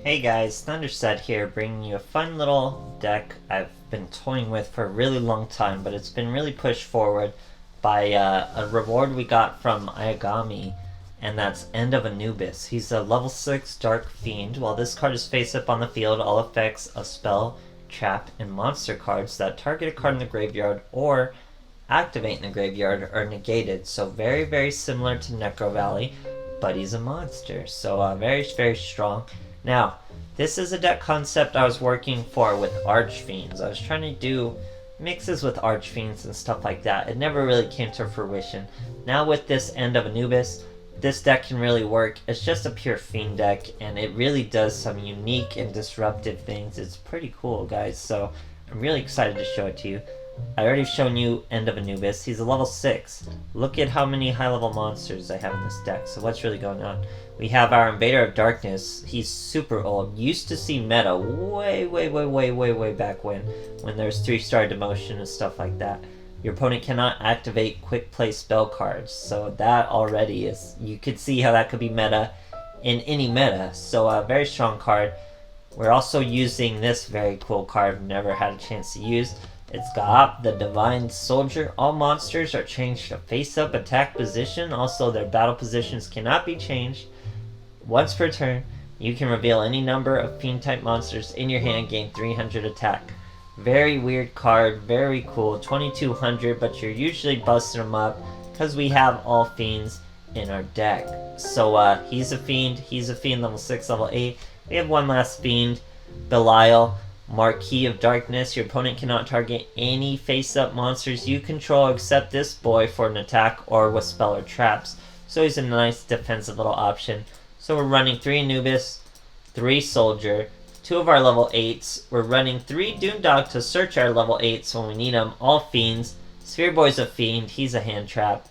Hey guys, Thunderset here, bringing you a fun little deck I've been toying with for a really long time, but it's been really pushed forward by a reward we got from Ayagami, and that's End of Anubis. He's a level 6 Dark Fiend. While this card is face up on the field, all effects of spell, trap, and monster cards that target a card in the graveyard or activate in the graveyard are negated. So very, very similar to Necro Valley, but he's a monster. So very, very strong. Now, this is a deck concept I was working for with Archfiends. I was trying to do mixes with Archfiends and stuff like that. It never really came to fruition. Now with this End of Anubis, this deck can really work. It's just a pure Fiend deck, and it really does some unique and disruptive things. It's pretty cool, guys, so I'm really excited to show it to you. I already shown you End of Anubis. He's a level 6. Look at how many high-level monsters I have in this deck. So what's really going on? We have our Invader of Darkness. He's super old. Used to see meta way back when there's 3-star demotion and stuff like that. Your opponent cannot activate quick play spell cards. So that already is... You could see how that could be meta in any meta. So a very strong card. We're also using this very cool card I've never had a chance to use. It's got the Divine Soldier. All monsters are changed to face-up attack position. Also, their battle positions cannot be changed. Once per turn, you can reveal any number of Fiend-type monsters in your hand, gain 300 attack. Very weird card, very cool. 2200, but you're usually busting them up because we have all Fiends in our deck. So, he's a Fiend level 6, level 8. We have one last Fiend, Belial. Marquis of Darkness. Your opponent cannot target any face-up monsters you control except this boy for an attack or with spell or traps. So he's a nice defensive little option. So we're running 3 Anubis, 3 Soldier, 2 of our level 8s. We're running 3 Doomdog to search our level 8s when we need them. All Fiends. Sphere Boy's a Fiend. He's a hand trap.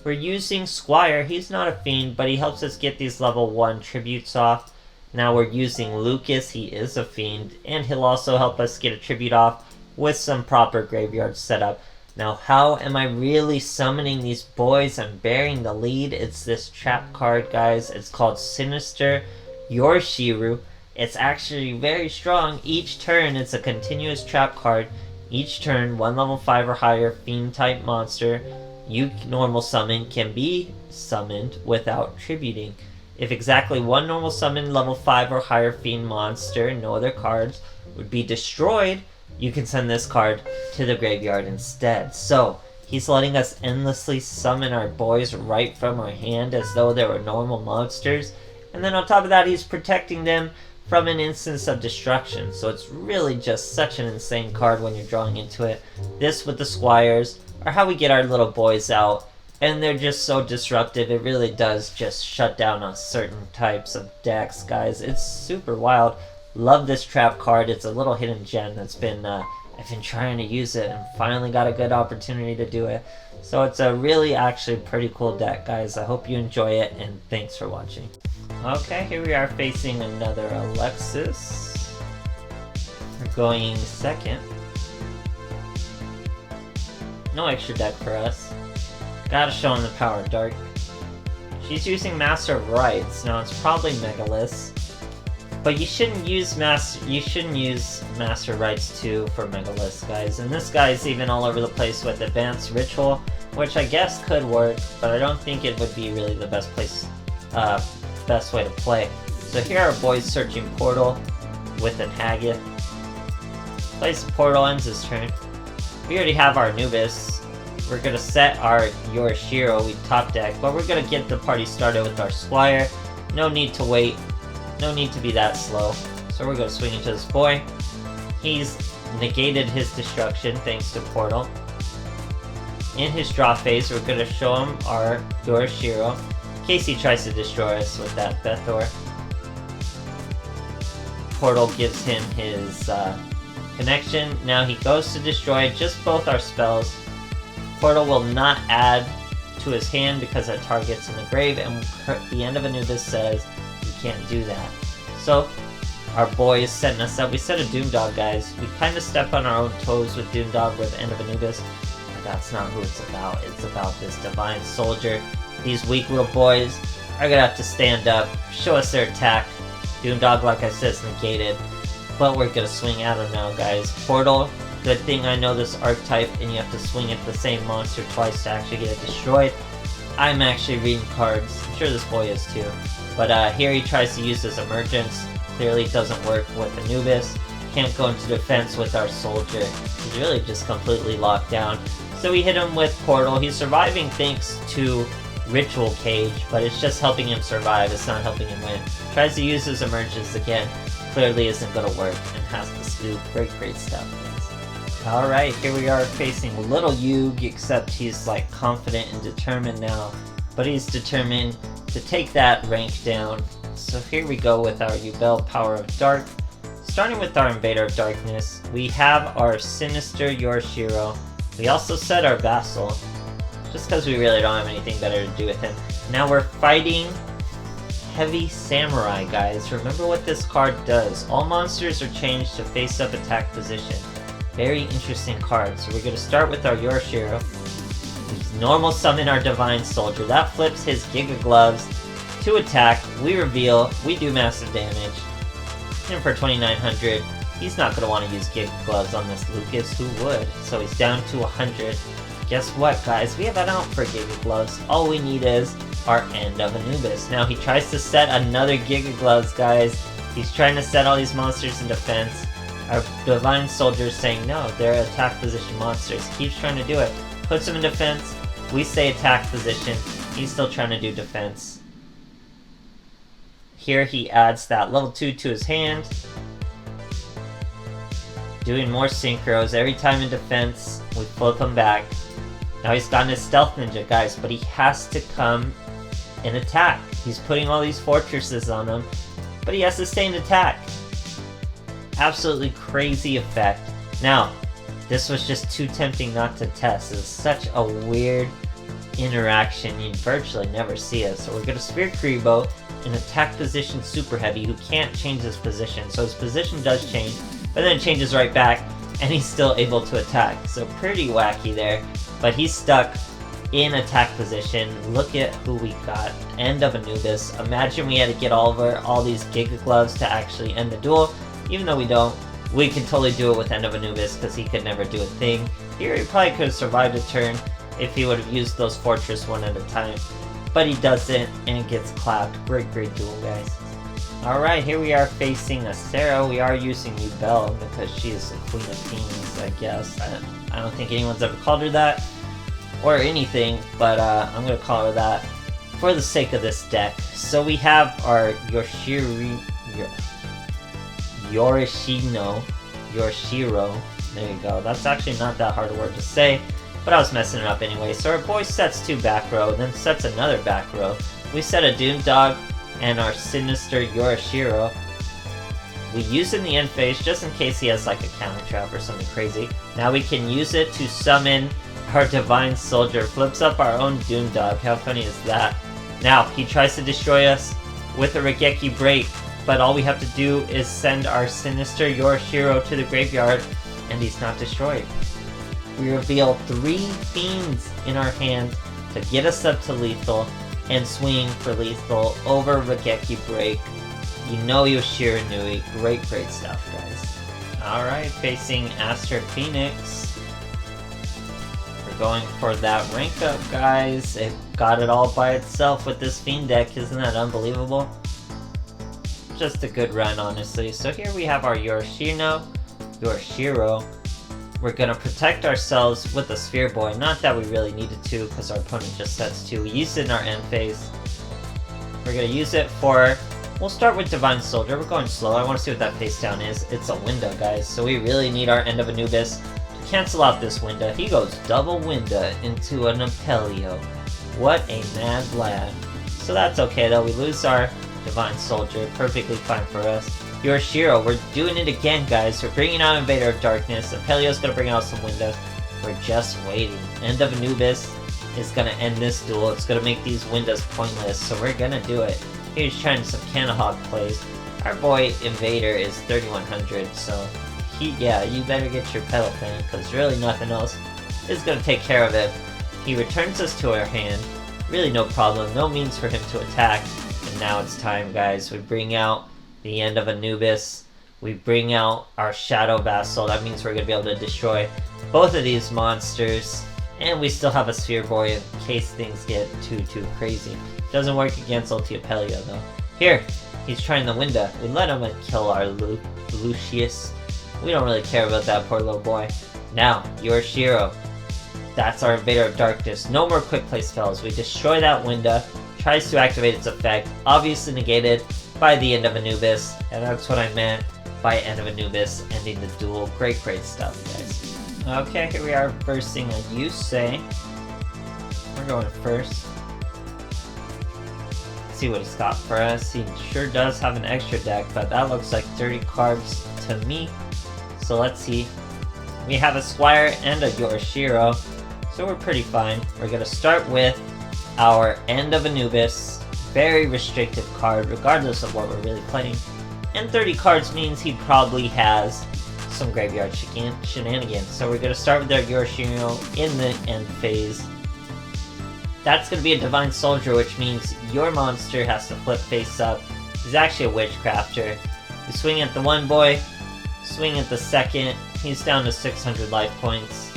We're using Squire. He's not a Fiend, but he helps us get these level 1 tributes off. Now we're using Lucas, he is a Fiend, and he'll also help us get a tribute off with some proper graveyard setup. Now how am I really summoning these boys? I'm bearing the lead. It's this trap card, guys. It's called Sinister, Yorishiro. It's actually very strong. Each turn it's a continuous trap card. Each turn, 1 level 5 or higher Fiend type monster you normal summon can be summoned without tributing. If exactly 1 normal summon level 5 or higher Fiend monster and no other cards would be destroyed, you can send this card to the graveyard instead. So, he's letting us endlessly summon our boys right from our hand as though they were normal monsters. And then on top of that, he's protecting them from an instance of destruction. So it's really just such an insane card when you're drawing into it. This with the Squires are how we get our little boys out. And they're just so disruptive, it really does just shut down on certain types of decks, guys. It's super wild. Love this trap card. It's a little hidden gem that's been, I've been trying to use it and finally got a good opportunity to do it. So it's a really actually pretty cool deck, guys. I hope you enjoy it, and thanks for watching. Okay, here we are facing another Alexis. We're going second. No extra deck for us. Gotta show him the power of Dark. She's using Master of Rights. Now it's probably Megalith, but you shouldn't use Master of Rights 2 for Megalith, guys. And this guy's even all over the place with Advanced Ritual, which I guess could work, but I don't think it would be really the best way to play. So here our boys searching Portal with an Haggith. Plays the Portal, ends his turn. We already have our Anubis. We're going to set our Yorishiro, we top deck, but we're going to get the party started with our Squire. No need to wait. No need to be that slow. So we're going to swing into this boy. He's negated his destruction thanks to Portal. In his draw phase, we're going to show him our Yorishiro in case he tries to destroy us with that Bethor. Portal gives him his connection. Now he goes to destroy just both our spells. Portal will not add to his hand because it targets in the grave, and the End of Anubis says you can't do that. So, our boy is setting us up. We set a Doomdog, guys. We kind of step on our own toes with Doomdog with End of Anubis, but that's not who it's about. It's about this Divine Soldier. These weak little boys are gonna have to stand up, show us their attack, Doomdog, like I said, is negated. But we're gonna swing at him now, guys. Portal, good thing I know this archetype, and you have to swing at the same monster twice to actually get it destroyed. I'm actually reading cards. I'm sure this boy is too. But here he tries to use his emergence. Clearly doesn't work with Anubis. Can't go into defense with our soldier. He's really just completely locked down. So we hit him with Portal. He's surviving thanks to Ritual Cage, but it's just helping him survive. It's not helping him win. Tries to use his emergence again. Clearly isn't going to work and has to scoop. Great stuff, guys. Alright, here we are facing little Yug, except he's like confident and determined now. But he's determined to take that rank down. So here we go with our Yubel Power of Dark. Starting with our Invader of Darkness, we have our Sinister Yorishiro. We also set our Vassal, just because we really don't have anything better to do with him. Now we're fighting Heavy Samurai, guys. Remember what this card does. All monsters are changed to face-up attack position. Very interesting card. So we're going to start with our Yorishiro. We normal summon our Divine Soldier. That flips his Giga Gloves to attack. We reveal. We do massive damage. Hit him for 2,900. He's not going to want to use Giga Gloves on this Lucas. Who would? So he's down to 100. Guess what, guys? We have an out for Giga Gloves. All we need is our End of Anubis. Now he tries to set another Giga Gloves, guys. He's trying to set all these monsters in defense. Our Divine Soldier's saying no, they're attack position monsters. Keeps trying to do it. Puts him in defense. We say attack position. He's still trying to do defense. Here he adds that level 2 to his hand. Doing more synchros. Every time in defense, we flip him back. Now he's gotten his Stealth Ninja, guys, but he has to come and attack. He's putting all these fortresses on him, but he has to stay in attack. Absolutely crazy effect. Now, this was just too tempting not to test. It's such a weird interaction. You virtually never see it. So we're going to Spirit Kuribo, an attack position super heavy who can't change his position. So his position does change, but then it changes right back, and he's still able to attack. So pretty wacky there. But he's stuck in attack position. Look at who we got. End of Anubis. Imagine we had to get all these Giga Gloves to actually end the duel. Even though we don't, we can totally do it with End of Anubis because he could never do a thing. Here he probably could have survived a turn if he would have used those Fortress one at a time. But he doesn't and gets clapped. Great duel, guys. Alright, here we are facing Aster. We are using Yubel because she is the Queen of Fiends, I guess. I don't think anyone's ever called her that or anything, but I'm going to call her that for the sake of this deck. So we have our Yorishiro. There you go. That's actually not that hard a word to say, but I was messing it up anyway. So our boy sets 2 back row, then sets another back row. We set a Doomdog and our Sinister Yorishiro. We use it in the end phase just in case he has like a counter trap or something crazy. Now we can use it to summon our Divine Soldier. Flips up our own Doomdog. How funny is that? Now he tries to destroy us with a Regeki Break, but all we have to do is send our Sinister Yorishiro to the graveyard and he's not destroyed. We reveal 3 Fiends in our hand to get us up to lethal and swing for lethal over Regeki Break. You know Yoshiro Nui. Great stuff, guys. Alright, facing Aster Phoenix. We're going for that rank up, guys. It got it all by itself with this Fiend deck. Isn't that unbelievable? Just a good run, honestly. So here we have our Yorishiro. We're gonna protect ourselves with a Sphere Boy. Not that we really needed to, because our opponent just sets 2. We used it in our end phase. We're gonna use it for... We'll start with Divine Soldier. We're going slow. I want to see what that face down is. It's a window, guys. So we really need our End of Anubis to cancel out this window. He goes double window into an Apelio. What a mad lad. So that's okay, though. We lose our Divine Soldier. Perfectly fine for us. Yorishiro, we're doing it again, guys. We're bringing out Invader of Darkness. Apelio's gonna bring out some windows. We're just waiting. End of Anubis is gonna end this duel. It's gonna make these windows pointless, so we're gonna do it. He's trying some Canahawk plays. Our boy Invader is 3100, so you better get your pedal fan, because really nothing else is gonna take care of it. He returns us to our hand. Really no problem, no means for him to attack. And now it's time, guys. We bring out the end of Anubis. We bring out our Shadow Vassal. That means we're going to be able to destroy both of these monsters. And we still have a Sphere Boy in case things get too crazy. Doesn't work against Ultiapelia though. Here, he's trying the window. We let him kill our Lucius. We don't really care about that poor little boy. Now, Yorishiro. That's our Invader of Darkness. No more quick play spells. We destroy that window. Tries to activate its effect. Obviously negated by the end of Anubis. And that's what I meant by end of Anubis, ending the duel. Great stuff, guys. Okay, here we are versing a Yusei. We're going first. Let's see what he's got for us. He sure does have an extra deck, but that looks like 30 cards to me. So let's see. We have a Squire and a Yorishiro, so we're pretty fine. We're going to start with our End of Anubis. Very restrictive card, regardless of what we're really playing. And 30 cards means he probably has some graveyard shenanigans. So we're going to start with our Yorishiro in the end phase. That's going to be a Divine Soldier, which means your monster has to flip face up. He's actually a Witchcrafter. You swing at the one boy, swing at the second. He's down to 600 life points.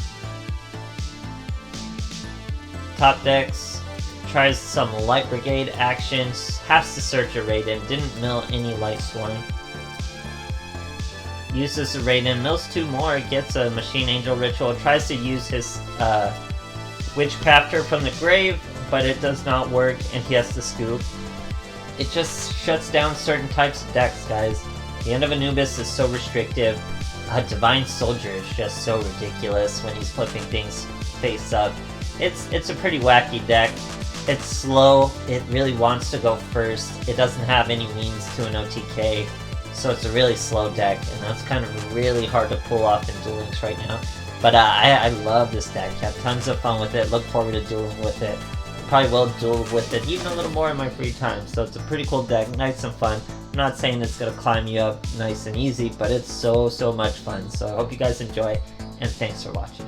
Top decks. Tries some Light Brigade actions. Has to search a Raiden. Didn't mill any Light Swarm. Uses a Raiden. Mills 2 more. Gets a Machine Angel Ritual. Tries to use his Witchcrafter from the grave, but it does not work and he has to scoop. It just shuts down certain types of decks, guys. The End of Anubis is so restrictive. Divine Soldier is just so ridiculous when he's flipping things face up. It's a pretty wacky deck. It's slow. It really wants to go first. It doesn't have any means to an OTK, so it's a really slow deck, and that's kind of really hard to pull off in Duel Links right now. But I love this deck. Have tons of fun with it. Look forward to dueling with it. Probably will duel with it even a little more in my free time. So it's a pretty cool deck, nice and fun. I'm not saying it's gonna climb you up nice and easy, but it's so much fun. So I hope you guys enjoy, and thanks for watching.